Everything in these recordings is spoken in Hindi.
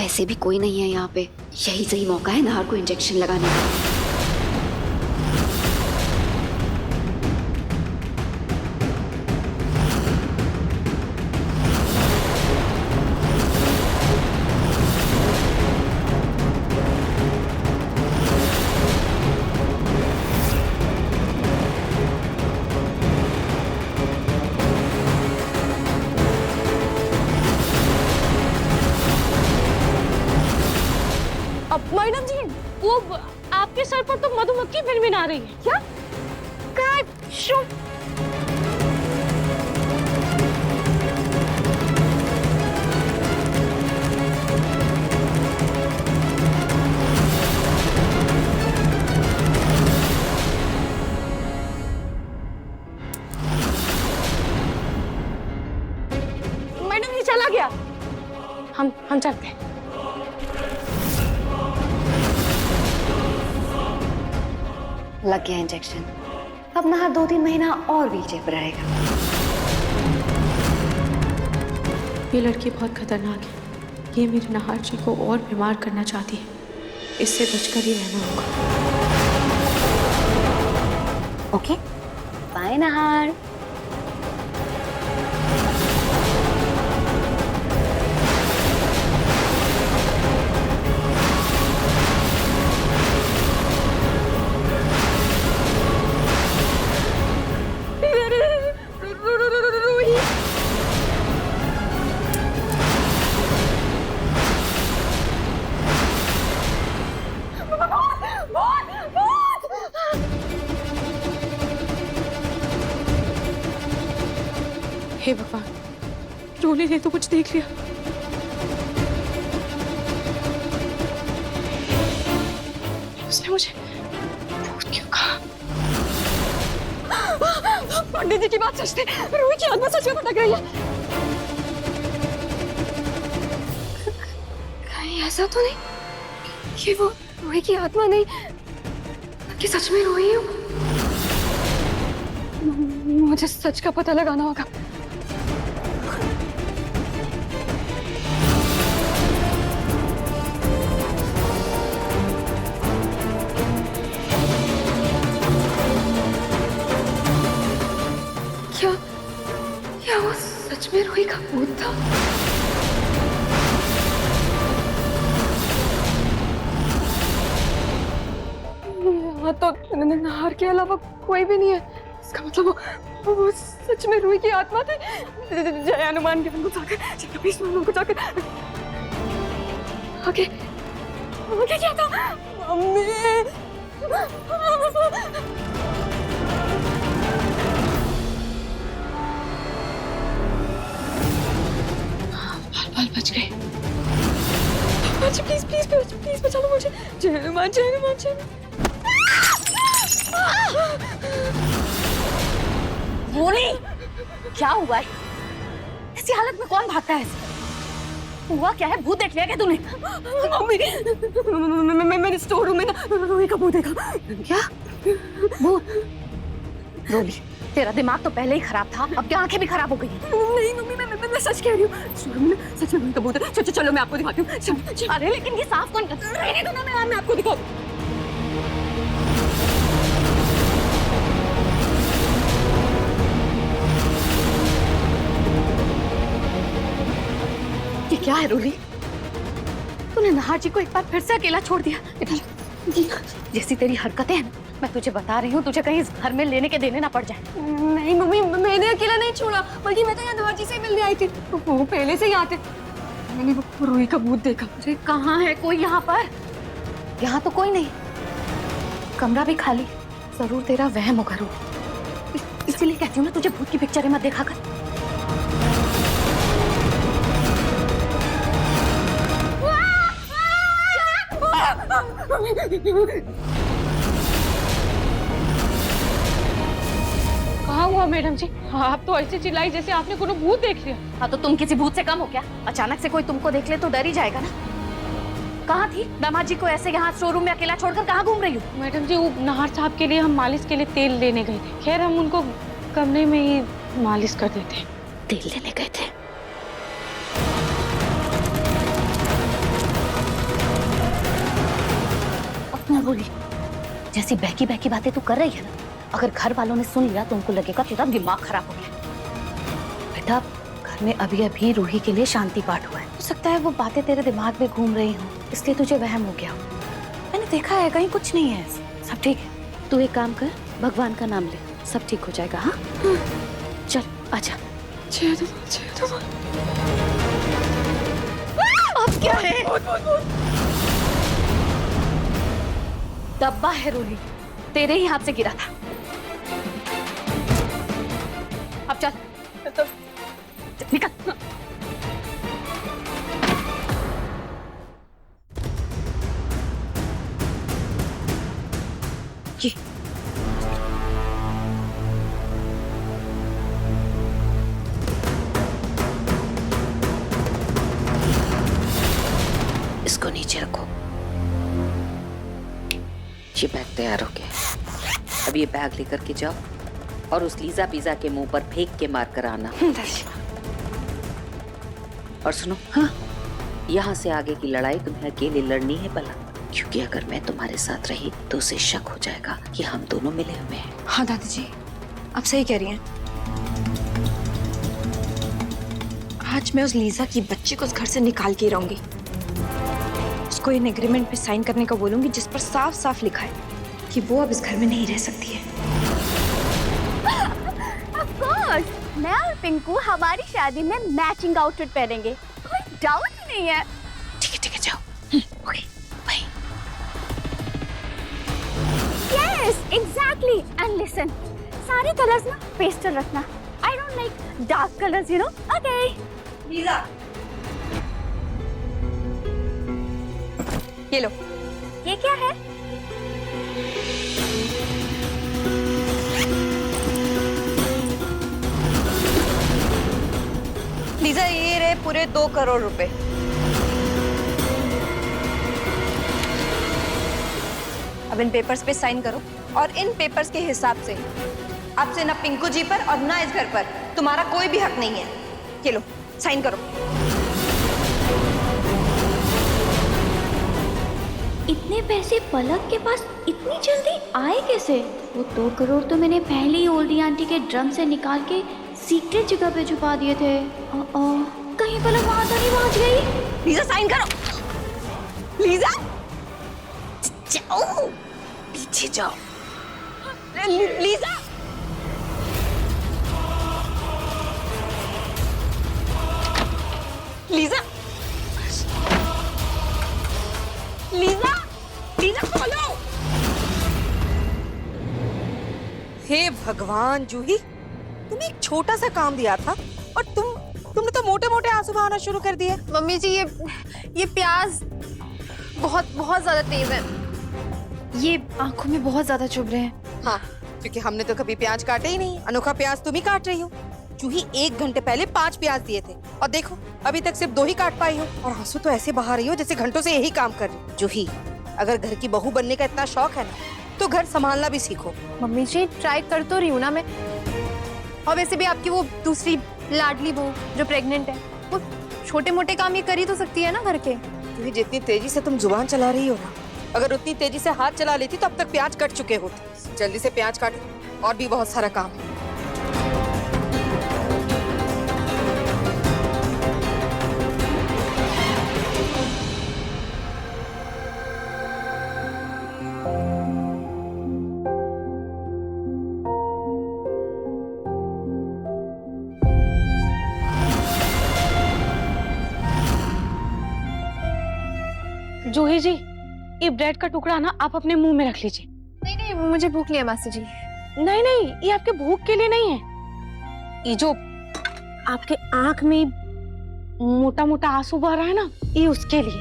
वैसे भी कोई नहीं है यहाँ पे, यही सही मौका है नाहर को इंजेक्शन लगाने का। मैडम जी, वो आपके सर पर तो मधुमक्खी भिनभिना रही है। क्या? मैडम ये चला गया। हम चलते हैं। लग गया इंजेक्शन। अब नाहर 2-3 महीना और व्हीलचेयर पर रहेगा। ये लड़की बहुत खतरनाक है। ये मेरे नाहर जी को और बीमार करना चाहती है। इससे बचकर ही रहना होगा। Okay, bye Nahar. हे भगवान, रोली ने तो कुछ देख लिया। उसने मुझे भूत क्यों कहा? पंडित जी की बात सच थी। रूही की आत्मा सच में भटक रही है। कहीं ऐसा तो नहीं कि वो रूही की आत्मा नहीं कि सच में रूही हूँ? मुझे सच का पता लगाना होगा। क्या वो सच में रूही का भूत था? यहाँ तो नाहर के अलावा कोई भी नहीं है। इसका मतलब वो सच में रूही की आत्मा थी। जय हनुमान ज्ञान को जाकर, जय कपीश को जाकर आगे क्या था? मम्मी बाल बच गए। अच्छा प्लीज बचा लो मुझे। जय हनुमान जय हनुमान जय हनुमान। रोली, क्या हुआ है? ऐसी हालत में कौन भागता है? हुआ क्या है? भूत देख लिया क्या तूने? मम्मी मैंने स्टोर रूम में ना रूही का भूत देखा। क्या भूत? रोली, तेरा दिमाग तो पहले ही खराब था, अब क्या आंखें भी खराब हो गई हैं? नहीं मम्मी मैं सच कह रही हूँ। स्टोर रूम में सच में रूही का भूत है। चलो मैं आपको दिखाती हूँ। अरे लेकिन ये साफ कौन? रहने दो ना, मैं आपको दिखाऊँ। ये क्या है रोली? तूने नाहर जी को एक बार फिर से अकेला छोड़ दिया। इधर जैसी तेरी हरकतें हैं, मैं तुझे बता रही हूँ, तुझे कहीं इस घर में लेने के देने ना पड़ जाए। नहीं मम्मी, मैंने अकेला नहीं छोड़ा, बल्कि मैं तो यहाँ नाहर जी से मिलने आई थी। वो पहले से ही आते। मैंने वो रूही का भूत देखा। अरे कहाँ है कोई यहाँ पर? यहाँ तो कोई नहीं, कमरा भी खाली। जरूर तेरा वहम होगा रोली। इसीलिए कहती हूँ ना, तुझे भूत की पिक्चरें मत देखा कर। कहाँ हुआ मैडम जी? आप तो ऐसे चिल्लाई जैसे आपने कोनो भूत देख लिया। हाँ तो तुम किसी भूत से कम हो क्या? अचानक से कोई तुमको देख ले तो डर ही जाएगा ना। कहाँ थी? दामाद जी को ऐसे यहाँ स्टोर रूम में अकेला छोड़कर कहाँ घूम रही हो? मैडम जी, वो नाहर साहब के लिए हम मालिश के लिए तेल लेने गए थे। खैर हम उनको कमरे में ही मालिश कर देते। तेल लेने गए थे? रूही, जैसी बहकी बहकी बातें तू कर रही है ना, अगर घर वालों ने सुन लिया तो उनको लगेगा तेरा दिमाग खराब हो गया। बेटा, घर में अभी अभी रूही के लिए शांति पाठ हुआ है, हो सकता है वो बातें तेरे दिमाग में घूम रही हों, इसलिए तुझे वहम हो गया। मैंने देखा है, कहीं कुछ नहीं है, सब ठीक है। तू एक काम कर, भगवान का नाम ले, सब ठीक हो जाएगा। हाँ चल आजा। अब क्या है? डब्बा है रूही, तेरे ही हाथ से गिरा था। अब चल निकल। ये इसको नीचे रखो। ये बैग तैयार हो गया। अब ये बैग लेकर के जाओ और उस लीजा पिज़्ज़ा के मुंह पर फेंक के मार कर आना। और सुनो, हाँ, यहाँ से आगे की लड़ाई तुम्हें अकेले लड़नी है भला, क्योंकि अगर मैं तुम्हारे साथ रही तो उसे शक हो जाएगा कि हम दोनों मिले हुए हैं। हाँ दादी जी, आप सही कह रही हैं। आज मैं उस लीजा की बच्ची को उस घर से निकाल के रहूंगी। उसको इन एग्रीमेंट पे साइन करने का बोलूंगी जिस पर साफ साफ लिखा है कि वो अब इस घर में नहीं रह सकती है। Of course, मैं और पिंकू हमारी शादी में मैचिंग आउटफिट पहनेंगे, कोई डाउट ही नहीं है। ठीक है, जाओ। Okay, bye. Yes, exactly. And listen, सारे कलर्स ना पेस्टल रखना। I don't like dark colors, you know. Okay. Lisa, ये लो। ये क्या है? लीजा, ये रहे पूरे 2 करोड़ रुपए। अब इन पेपर्स पे साइन करो और इन पेपर्स के हिसाब से आपसे ना पिंकू जी पर और ना इस घर पर तुम्हारा कोई भी हक नहीं है। ये लो, साइन करो। इतने पैसे पलक के पास इतनी जल्दी आए कैसे? वो 2 करोड़ तो मैंने पहले ही ओल्डी आंटी के ड्रम से निकाल के सीक्रेट जगह पे छुपा दिए थे। कहीं पलक वहां तो नहीं पहुंच गई? लीजा, साइन करो। लीजा, जाओ, पीछे जाओ। लीजा, लीजा, लीजा, लीजा खोलो। हे भगवान जूही, तुम्हें एक छोटा सा काम दिया था और तुमने तो मोटे मोटे आंसू बहाना शुरू कर दिए। मम्मी जी, ये प्याज बहुत ज्यादा तेज है, ये आंखों में बहुत ज्यादा चुभ रहे हैं। हाँ, क्योंकि हमने तो कभी प्याज काटे ही नहीं। अनोखा प्याज तुम ही काट रही हो। जूही, 1 घंटे पहले 5 प्याज दिए थे और देखो अभी तक सिर्फ 2 ही काट पाई हो, और आंसू तो ऐसे बहा रही हो जैसे घंटों से यही काम कर रही हो। जूही, अगर घर की बहू बनने का इतना शौक है ना, तो घर संभालना भी सीखो। मम्मी जी, ट्राई कर तो रही हूँ ना मैं। और वैसे भी आपकी वो दूसरी लाडली बहू जो प्रेग्नेंट है, वो छोटे मोटे काम ये कर ही तो सकती है ना घर के। जूही, जितनी तेजी से तुम जुबान चला रही हो ना, अगर उतनी तेजी से हाथ चला लेती तो अब तक प्याज कट चुके होते। जल्दी से प्याज काटो, और भी बहुत सारा काम है। जूही जी, ये ब्रेड का टुकड़ा ना आप अपने मुंह में रख लीजिए। नहीं, मुझे भूख नहीं है मासी जी। नहीं, ये आपके भूख के लिए नहीं है। ये जो आपके आंख में मोटा मोटा आंसू बह रहा है ना, ये उसके लिए।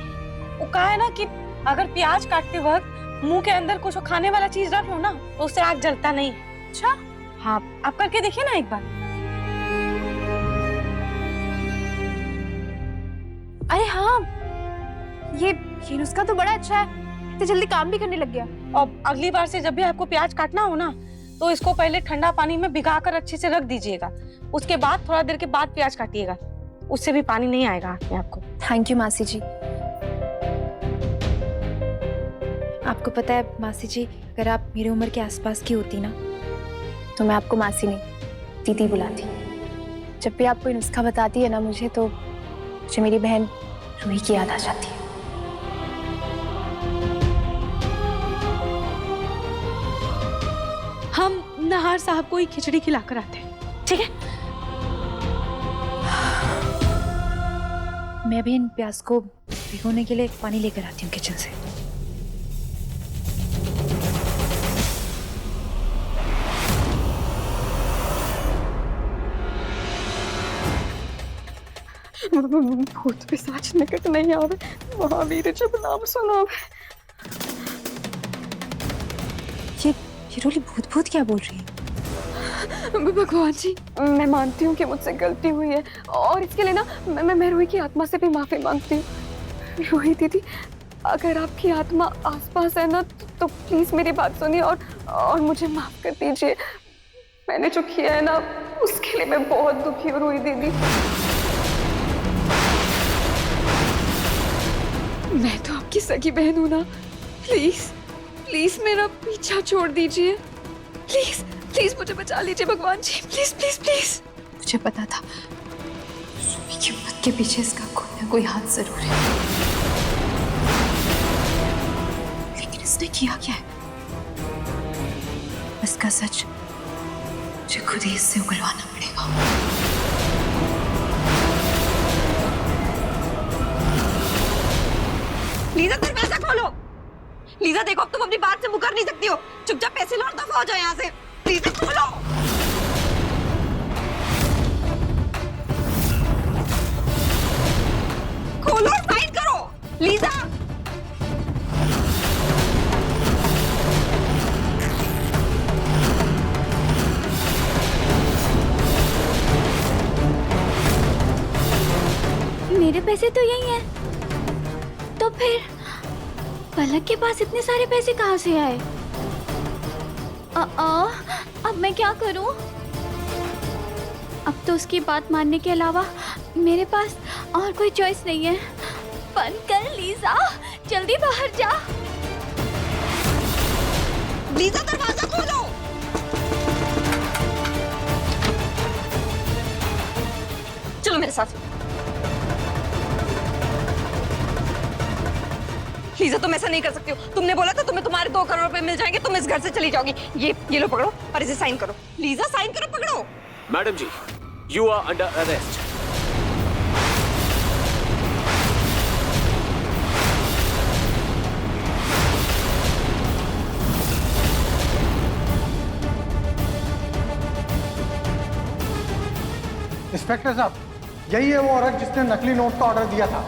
वो कहा है ना कि अगर प्याज काटते वक्त मुंह के अंदर कुछ खाने वाला चीज रख लो ना, तो उससे आंख जलता नहीं। अच्छा, हाँ, आप करके देखिए ना एक बार। अरे हाँ, ये नुस्खा तो बड़ा अच्छा है, तो जल्दी काम भी करने लग गया। और अगली बार से जब भी आपको प्याज काटना हो ना, तो इसको पहले ठंडा पानी में भिगाकर अच्छे से रख दीजिएगा। उसके बाद थोड़ा देर के बाद प्याज काटिएगा, उससे भी पानी नहीं आएगा हाथ में आपको। थैंक यू मासी जी। आपको पता है मासी जी, अगर आप मेरी उम्र के आसपास की होती ना तो मैं आपको मासी नहीं दीदी बुलाती। जब भी आप कोई नुस्खा बताती है ना मुझे, तो मुझे मेरी बहन रूही की याद आ जाती है। हम नहार साहब को ही खिचड़ी खिलाकर आते हैं, ठीक है? मैं भी इन प्याज को भिगोने के लिए पानी लेकर आती हूँ किचन से। भूत पिशाच निकट नहीं आवे, महावीर जब नाम सुनावे। ये रोली भूत भूत क्या बोल रही है? भगवान जी, मैं मानती हूँ कि मुझसे गलती हुई है और इसके लिए ना मैं रूही की आत्मा से भी माफी मांगती हूँ। रूही दीदी, अगर आपकी आत्मा आसपास है ना तो प्लीज मेरी बात सुनिए और मुझे माफ कर दीजिए। मैंने जो किया है ना उसके लिए मैं बहुत दुखी हूँ रूही दीदी। मैं तो आपकी सगी बहन हूं ना, प्लीज प्लीज मेरा पीछा छोड़ दीजिए। प्लीज प्लीज मुझे बचा लीजिए भगवान जी, प्लीज प्लीज प्लीज। मुझे पता था रूही की मौत के पीछे इसका कोई ना कोई हाथ जरूर है, लेकिन इसने किया क्या है? इसका सच मुझे खुद ही इससे उगलवाना पड़ेगा। लीजा, दरवाजा खोलो। लीजा देखो, अब तुम अपनी बात से मुकर नहीं सकती हो। चुपचाप पैसे लो और दफा हो जाओ यहाँ से। लीजा खोलो। खोलो और साइन करो। लीजा, मेरे पैसे तो यही हैं। तो फिर पलक के पास इतने सारे पैसे कहाँ से आए? अब मैं क्या करूं? अब तो उसकी बात मानने के अलावा मेरे पास और कोई चॉइस नहीं है। बंद कर लीजा, जल्दी बाहर जा। लीजा दरवाजा खोलो। चलो मेरे साथ। लीजा, तुम ऐसा नहीं कर सकती हो। तुमने बोला था तुम्हें तुम्हारे 2 करोड़ रुपए मिल जाएंगे, तुम इस घर से चली जाओगी। ये लो पकड़ो और इसे साइन करो। लीजा साइन करो, पकड़ो। Madam ji, you are under arrest. Inspector साहब, यही है वो औरत जिसने नकली नोट का ऑर्डर दिया था।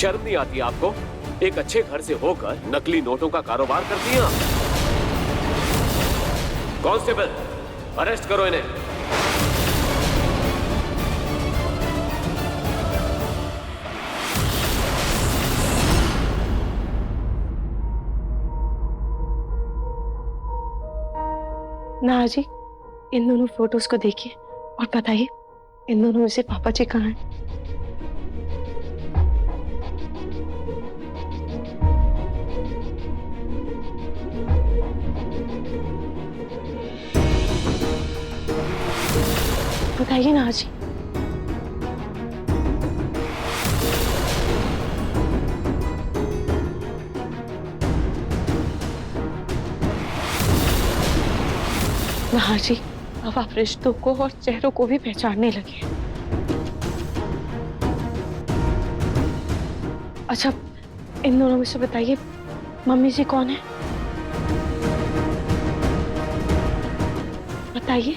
शर्म नहीं आती आपको? एक अच्छे घर से होकर नकली नोटों का कारोबार करती हैं आप? कांस्टेबल, अरेस्ट करो इन्हें। ना जी, इन दोनों फोटोज को देखिए और बताइए इन दोनों में से पापा जी कहाँ हैं? बताइए ना जी। हाँ जी, अब आप रिश्तों को और चेहरों को भी पहचानने लगे हैं। अच्छा, इन दोनों में से बताइए मम्मी जी कौन है? बताइए।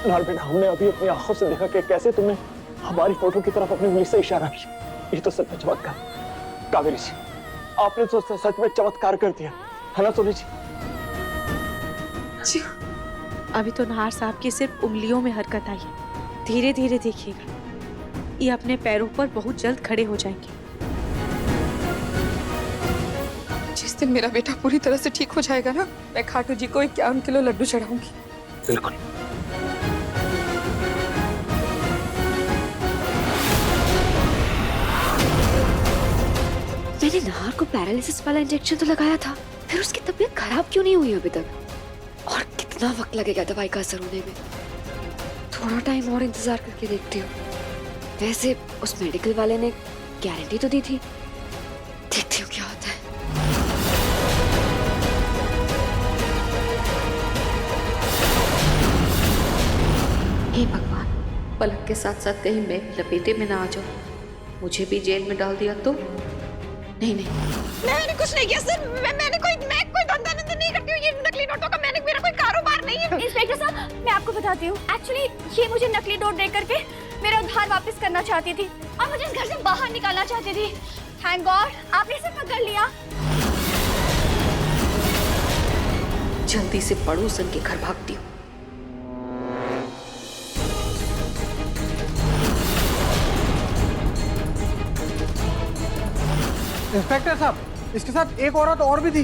नार बेटा, हमने अभी अपनी आंखों से देखा कि कैसे तुमने हमारी फोटो की तरफ अपनी उंगली से इशारा किया। ये तो सच में चमत्कार। कावेरी जी, आपने तो सच में चमत्कार कर दिया, है ना सोनी जी? जी, अभी तो नाहर साहब की सिर्फ उंगलियों में हरकत आई है, धीरे धीरे देखिएगा, ये अपने पैरों पर बहुत जल्द खड़े हो जाएंगे। जिस दिन मेरा बेटा पूरी तरह से ठीक हो जाएगा ना, मैं खाटू जी को 51 किलो लड्डू चढ़ाऊंगी। बिल्कुल। मैंने नाहर को पैरालिसिस वाला इंजेक्शन तो लगाया था, फिर उसकी तबीयत खराब क्यों नहीं हुई अभी तक? और कितना वक्त लगेगा दवाई का असर होने में? थोड़ा टाइम और इंतजार करके देखती हूँ। वैसे उस मेडिकल वाले ने गारंटी तो दी थी, देखती हूँ क्या होता है। हे भगवान, पलक के साथ साथ कहीं मैं लपेटे में ना आ जाऊं, मुझे भी जेल में डाल दिया तो? नहीं मैंने कुछ नहीं किया सर, मैं कोई धंधा नहीं करती हूँ, ये नकली नोटों का मेरा कोई कारोबार नहीं है। इंस्पेक्टर साहब, मैं आपको बताती हूँ, एक्चुअली ये मुझे नकली नोट दे करके मेरा उधार वापस करना चाहती थी और मुझे इस घर से बाहर निकालना चाहती थी। थैंक गॉड आपने इसे पकड़ लिया। जल्दी से पड़ोसन के घर भागती हूँ। इंस्पेक्टर साहब, इसके साथ एक औरत और भी थी।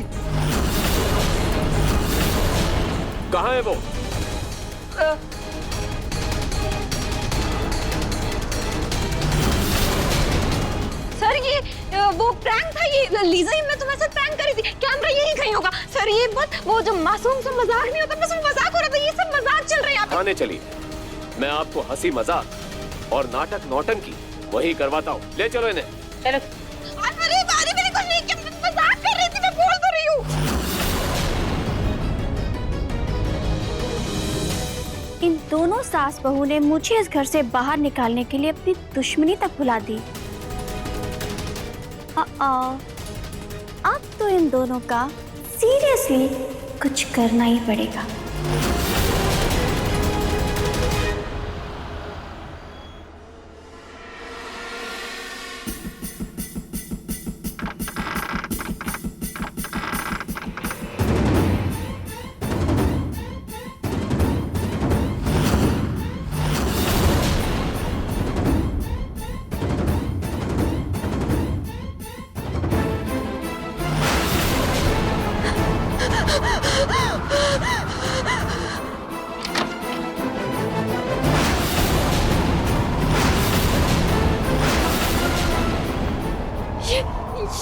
कहाँ है वो? सर ये वो प्रैंक था, ये लीजा ही मैं तुम्हारे साथ प्रैंक करी थी, कैमरा यही कहीं होगा। सर ये वो जो मासूम सा मजाक नहीं होता, बस वो मजाक हो रहा था, ये सब मजाक चल रहा है। थाने चलिए, मैं आपको हंसी मजाक और नाटक नौटंकी वही करवाता हूँ। ले चलो इन्हें। अरे मैंने कुछ नहीं किया, मजाक कर रही थी, मैं बोल तो रही हूँ। इन दोनों सास बहू ने मुझे इस घर से बाहर निकालने के लिए अपनी दुश्मनी तक भुला दी। अब तो इन दोनों का सीरियसली कुछ करना ही पड़ेगा।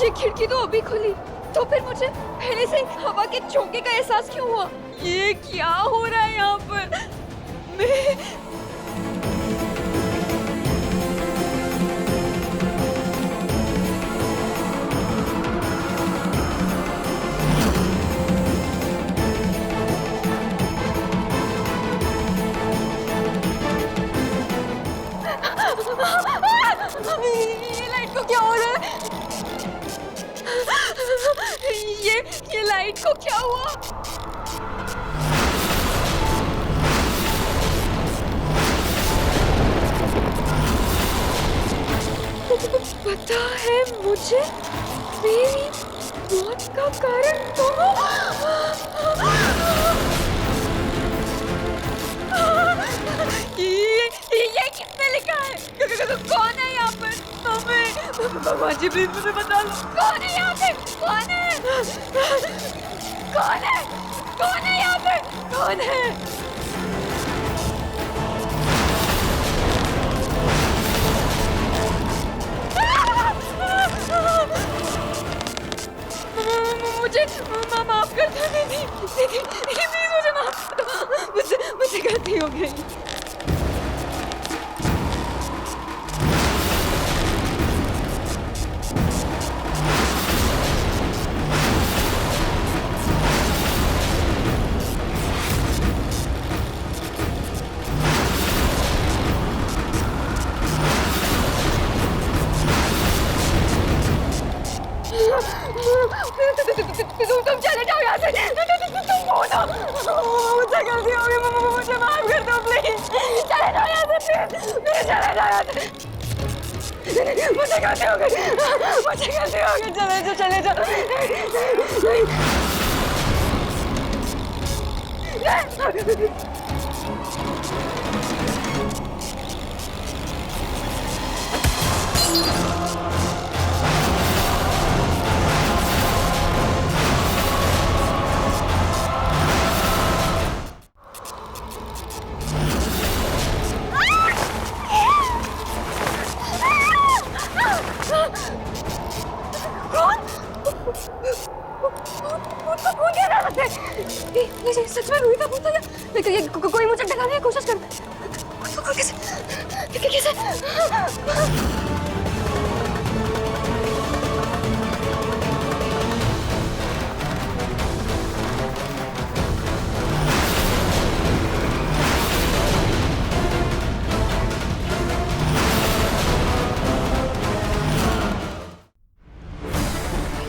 ये खिड़की तो अभी खुली, तो फिर मुझे पहले से हवा के झोंके का एहसास क्यों हुआ? ये क्या हो रहा है यहाँ पर? मैं ये लाइट को क्या हो रहा है? ये लाइट को क्या हुआ? पता है मुझे मेरी मौत का कारण तुम हो। ये किसने लिखा है? कौन है यहाँ पर? भगवान जी प्लीज मुझे बता लो, कौन है यहाँ पे? कौन है? कौन है? कौन है यहाँ पे? कौन है? मुझे माफ कर दो दीदी, प्लीज मुझे माफ कर दो, मुझसे गलती हो गई। तुम चले जाओ यहाँ से, तुम हो ना, मुझसे गलती हो गई, मुझे माफ कर दो प्लीज, चले जाओ यहाँ से, चले जाओ यहाँ से, मुझे गलती हो गई, चले जाओ। लेकिन कोई मुझे डराने की कोशिश कर कैसे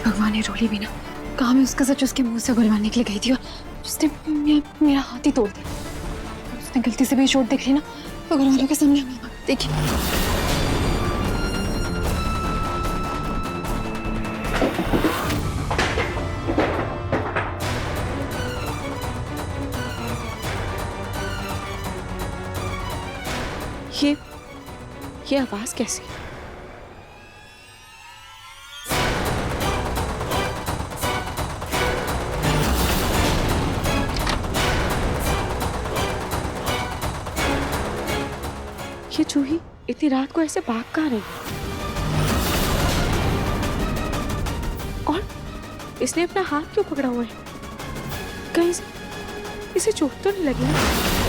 भगवान, ये रोली भी ना कहा मैं उसका सच उसके मुंह से बुलवाने के लिए गई थी और उसने मेरा हाथ ही तोड़ दिया। उसने गलती से भी चोट देख ली ना तो घर वालों के सामने हमें देखिए। ये आवाज कैसी? ये चूही इतनी रात को ऐसे भाग कहाँ रही? और इसने अपना हाथ क्यों पकड़ा हुआ है? कहीं से इसे चोट तो नहीं लगी ना?